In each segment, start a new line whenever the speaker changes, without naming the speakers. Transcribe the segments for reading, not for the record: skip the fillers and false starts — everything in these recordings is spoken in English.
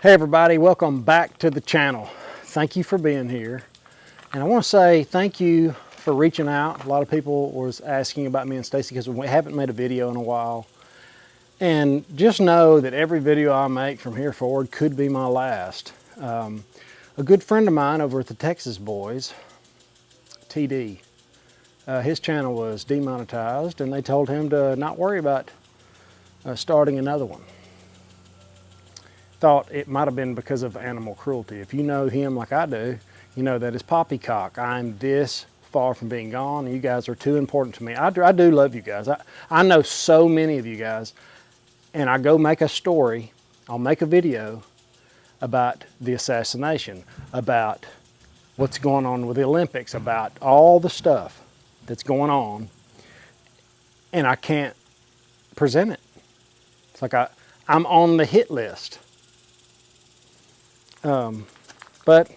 Hey everybody, welcome back to the channel. Thank you for being here. And I want to say thank you for reaching out. A lot of people was asking about me and Stacey because we haven't made a video in a while. And just know that every video I make from here forward could be my last. A good friend of mine over at the Texas Boys, TD, his channel was demonetized and they told him to not worry about starting another one. Thought it might have been because of animal cruelty. If you know him like I do, you know that is poppycock. I'm this far from being gone, and you guys are too important to me. I do love you guys. I know so many of you guys, and I go make a story, I'll make a video about the assassination, about what's going on with the Olympics, about all the stuff that's going on, and I can't present it. It's like I'm on the hit list. But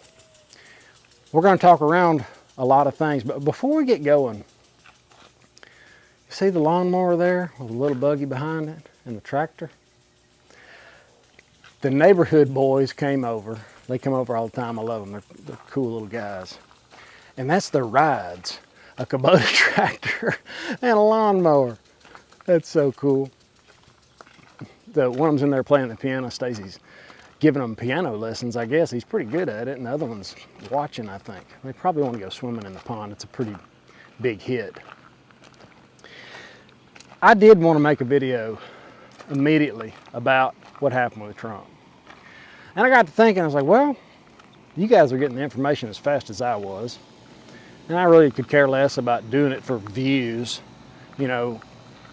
we're going to talk around a lot of things. But before we get going, you see the lawnmower there with a little buggy behind it and the tractor? The neighborhood boys came over. They come over all the time. I love them. They're cool little guys. And that's their rides, a Kubota tractor and a lawnmower. That's so cool. One of them's in there playing the piano. Stacey's giving them piano lessons, I guess. He's pretty good at it, and the other one's watching, I think. They probably want to go swimming in the pond. It's a pretty big hit. I did want to make a video immediately about what happened with Trump. And I got to thinking, I was like, well, you guys are getting the information as fast as I was. And I really could care less about doing it for views. You know,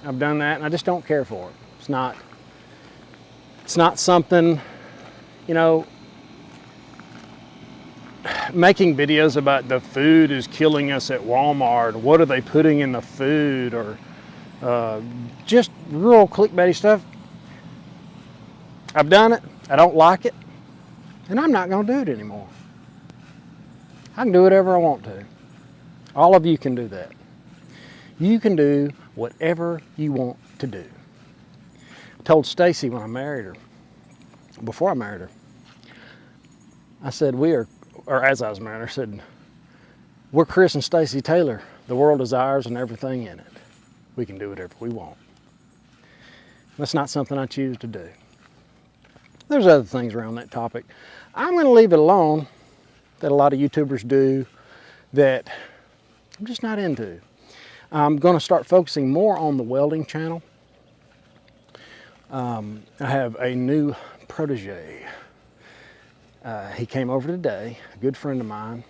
I've done that, and I just don't care for it. It's not something. You know, making videos about the food is killing us at Walmart, what are they putting in the food, or just real clickbaity stuff. I've done it, I don't like it, and I'm not going to do it anymore. I can do whatever I want to. All of you can do that. You can do whatever you want to do. I told Stacey when I married her, before I married her, I said, as I was married, I said, we're Chris and Stacey Taylor. The world is ours and everything in it. We can do whatever we want. That's not something I choose to do. There's other things around that topic. I'm going to leave it alone that a lot of YouTubers do that I'm just not into. I'm going to start focusing more on the welding channel. I have a new protege. He came over today, a good friend of mine.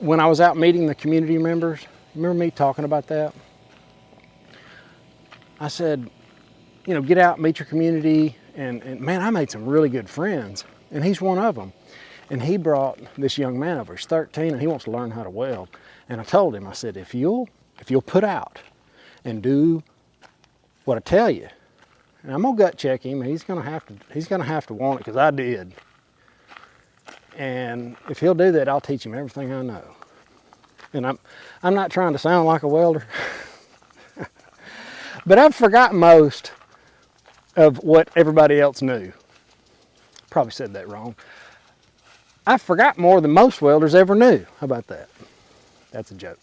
When I was out meeting the community members, remember me talking about that? I said, you know, get out, meet your community, and man, I made some really good friends, and he's one of them. And he brought this young man over. He's 13, and he wants to learn how to weld. And I told him, I said, if you'll put out and do what I tell you, and I'm gonna gut check him. He's gonna have to want it, because I did. And if he'll do that, I'll teach him everything I know. And I'm not trying to sound like a welder, but I've forgotten most of what everybody else knew. Probably said that wrong. I forgot more than most welders ever knew. How about that? That's a joke.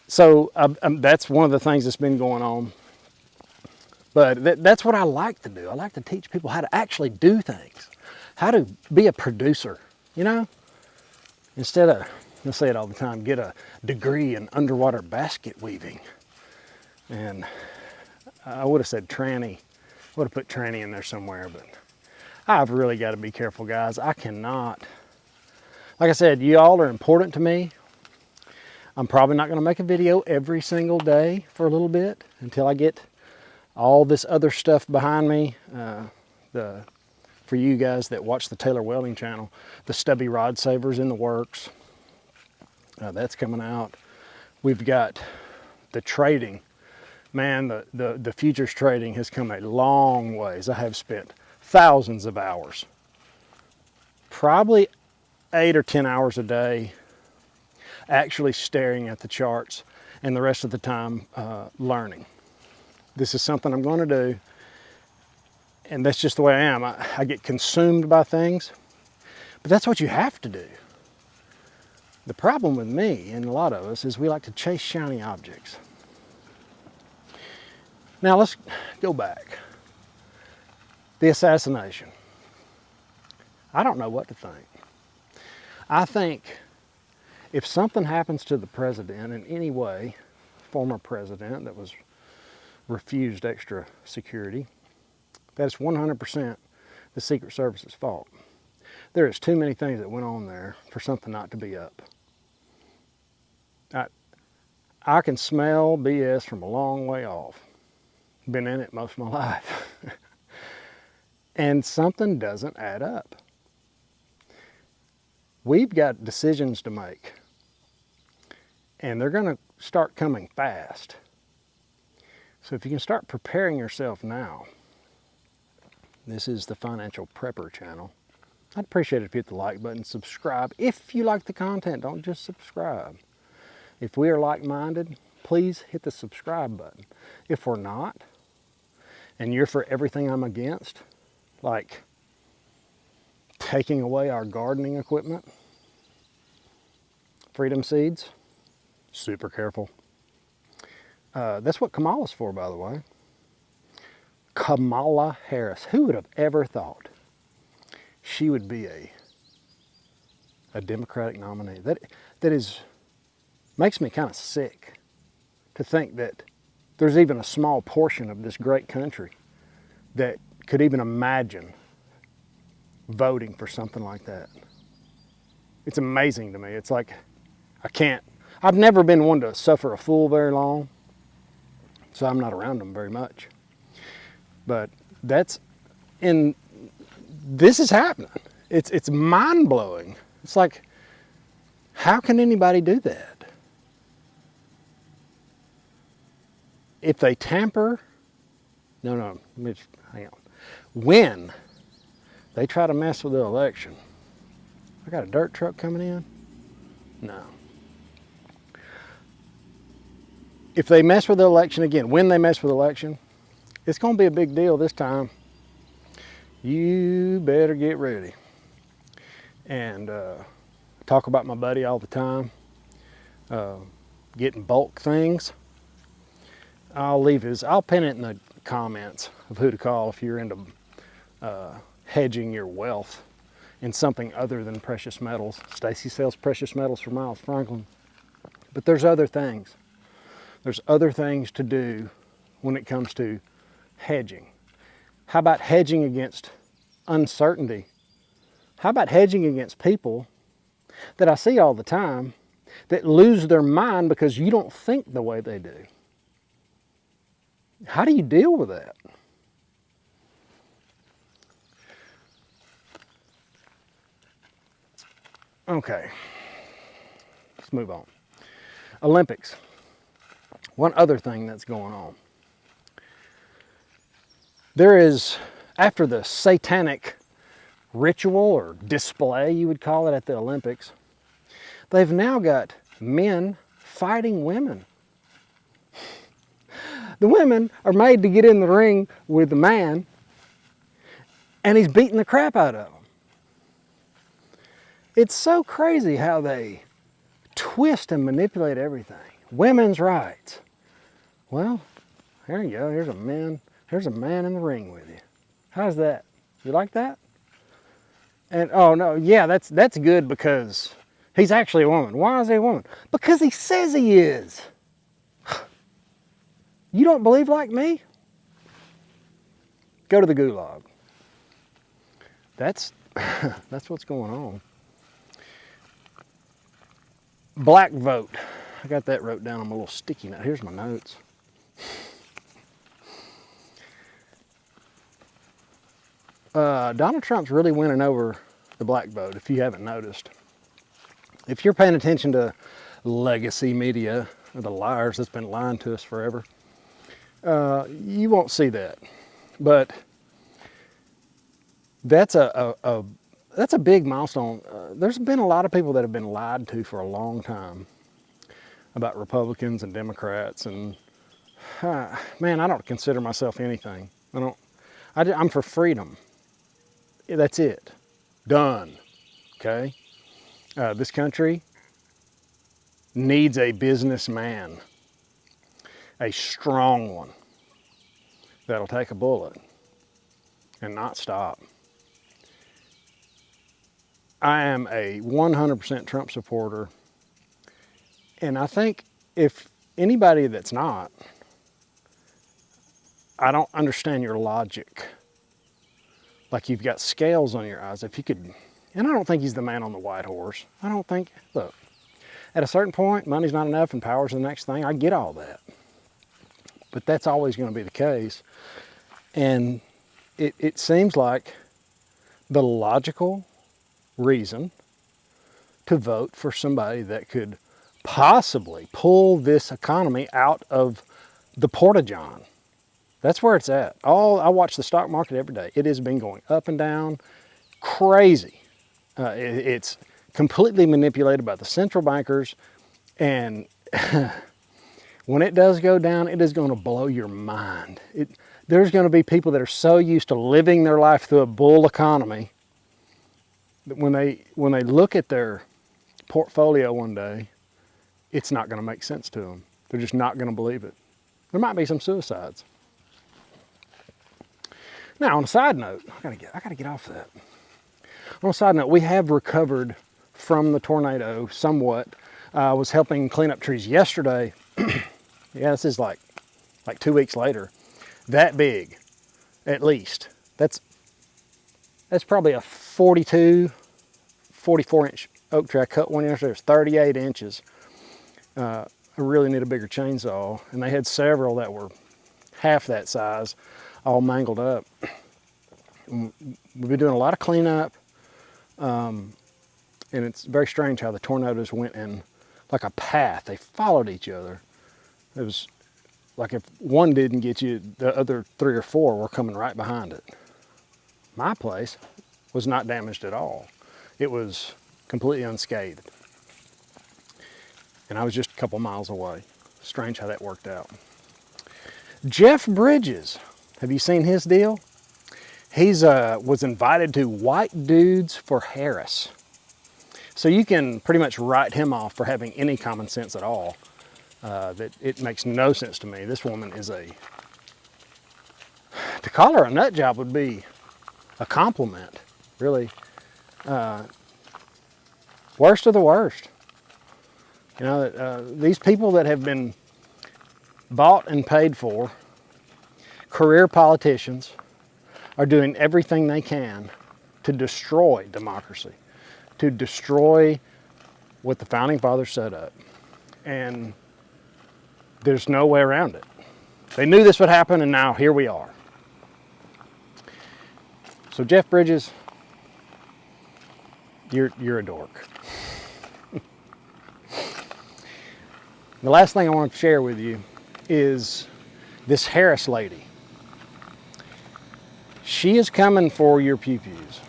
So that's one of the things that's been going on. But that's what I like to do. I like to teach people how to actually do things, how to be a producer, you know? Instead of, I say it all the time, get a degree in underwater basket weaving. And I would have said tranny. Would have put tranny in there somewhere, but I've really got to be careful, guys. I cannot, like I said, you all are important to me. I'm probably not going to make a video every single day for a little bit until I get all this other stuff behind me. For you guys that watch the Taylor Welding channel, the stubby rod saver's in the works. That's coming out. We've got the trading. Man, the futures trading has come a long ways. I have spent thousands of hours, probably 8 or 10 hours a day, actually staring at the charts, and the rest of the time learning. This is something I'm going to do, And that's just the way I am. I get consumed by things, but that's what you have to do. The problem with me and a lot of us is we like to chase shiny objects. Now let's go back. The assassination. I don't know what to think. I think if something happens to the president in any way, former president that was refused extra security, that's 100% the Secret Service's fault. There is too many things that went on there for something not to be up. I can smell BS from a long way off. Been in it most of my life. And something doesn't add up. We've got decisions to make. And they're going to start coming fast. So if you can start preparing yourself now. This is the Financial Prepper channel. I'd appreciate it if you hit the like button, subscribe. If you like the content, don't just subscribe. If we are like-minded, please hit the subscribe button. If we're not, and you're for everything I'm against, like taking away our gardening equipment, freedom seeds, super careful. That's what Kamala's for, by the way. Kamala Harris. Who would have ever thought she would be a Democratic nominee? That is makes me kind of sick to think that there's even a small portion of this great country that could even imagine voting for something like that. It's amazing to me. It's like, I've never been one to suffer a fool very long, so I'm not around them very much. But this is happening. It's mind-blowing. It's like, how can anybody do that? If they tamper, no, hang on. When they try to mess with the election, I got a dirt truck coming in? No. If they mess with the election again, when they mess with the election, it's going to be a big deal this time. You better get ready. And talk about my buddy all the time, getting bulk things. I'll pin it in the comments of who to call if you're into hedging your wealth in something other than precious metals. Stacey sells precious metals for Miles Franklin. But there's other things. There's other things to do when it comes to hedging. How about hedging against uncertainty? How about hedging against people that I see all the time that lose their mind because you don't think the way they do? How do you deal with that? Okay, let's move on. Olympics. One other thing that's going on. There is, after the satanic ritual or display, you would call it, at the Olympics, they've now got men fighting women. The women are made to get in the ring with the man, and he's beating the crap out of them. It's so crazy how they twist and manipulate everything. Women's rights. Well, there you go. Here's a man in the ring with you. How's that? You like that? And oh no, yeah, that's good because he's actually a woman. Why is he a woman? Because he says he is. You don't believe like me? Go to the gulag. That's what's going on. Black vote. I got that wrote down on my little sticky note. Here's my notes. Donald Trump's really winning over the black vote, if you haven't noticed. If you're paying attention to legacy media, or the liars that's been lying to us forever, you won't see that. But that's a big milestone. There's been a lot of people that have been lied to for a long time about Republicans and Democrats, and man, I don't consider myself anything. I'm for freedom. That's it. Done. Okay? This country needs a businessman, a strong one that'll take a bullet and not stop. I am a 100% Trump supporter, and I think if anybody that's not, I don't understand your logic. Like you've got scales on your eyes. If you could, and I don't think he's the man on the white horse. I don't think, look, at a certain point, money's not enough and power's the next thing. I get all that. But that's always going to be the case. And it seems like the logical reason to vote for somebody that could possibly pull this economy out of the porta-john. That's where it's at. I watch the stock market every day. It has been going up and down, crazy. It's completely manipulated by the central bankers, and when it does go down, it is going to blow your mind. There's going to be people that are so used to living their life through a bull economy that when they look at their portfolio one day, it's not going to make sense to them. They're just not going to believe it. There might be some suicides. Now, on a side note, I gotta get off that. On a side note, we have recovered from the tornado somewhat. I was helping clean up trees yesterday. Yeah, this is like 2 weeks later. That big, at least. That's probably a 42, 44 inch oak tree. I cut one yesterday. It was 38 inches. I really need a bigger chainsaw. And they had several that were half that size, all mangled up. We've been doing a lot of cleanup. And it's very strange how the tornadoes went in like a path. They followed each other. It was like if one didn't get you, the other 3 or 4 were coming right behind it. My place was not damaged at all. It was completely unscathed. And I was just a couple miles away. Strange how that worked out. Jeff Bridges, have you seen his deal? He's was invited to White Dudes for Harris. So you can pretty much write him off for having any common sense at all. That it makes no sense to me. This woman is to call her a nut job would be a compliment, really. Worst of the worst. You know, these people that have been bought and paid for, career politicians, are doing everything they can to destroy democracy, to destroy what the Founding Fathers set up. And there's no way around it. They knew this would happen, and now here we are. So Jeff Bridges, you're a dork. The last thing I want to share with you is this Harris lady. She is coming for your pew-pews.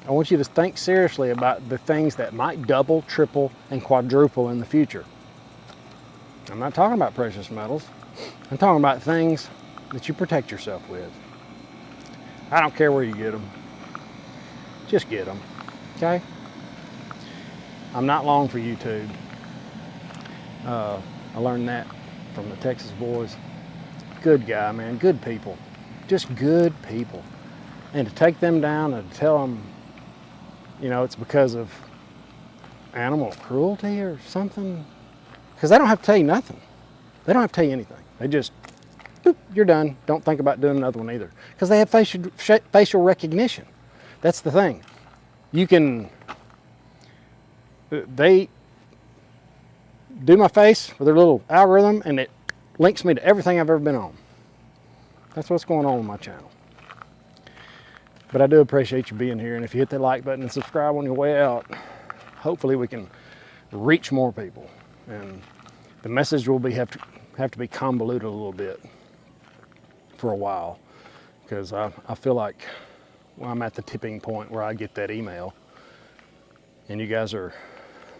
I want you to think seriously about the things that might double, triple, and quadruple in the future. I'm not talking about precious metals. I'm talking about things that you protect yourself with. I don't care where you get them. Just get them, okay? I'm not long for YouTube. I learned that from the Texas boys. Good guy, man, good people. Just good people. And to take them down and tell them, you know, it's because of animal cruelty or something. Because they don't have to tell you nothing. They don't have to tell you anything. They just, boop, you're done. Don't think about doing another one either. Because they have facial recognition. That's the thing. You can, they do my face with their little algorithm and it links me to everything I've ever been on. That's what's going on with my channel. But I do appreciate you being here, and if you hit that like button and subscribe on your way out, hopefully we can reach more people. And the message will have to be convoluted a little bit for a while, because I feel like I'm at the tipping point where I get that email. And you guys are,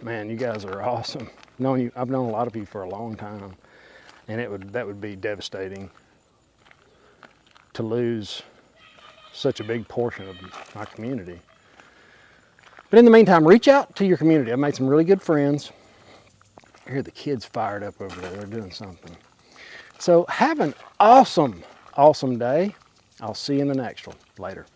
man, you guys are awesome. I've known a lot of you for a long time, and that would be devastating to lose such a big portion of my community. But in the meantime, reach out to your community. I've made some really good friends. I hear the kids fired up over there. They're doing something. So have an awesome, awesome day. I'll see you in the next one. Later.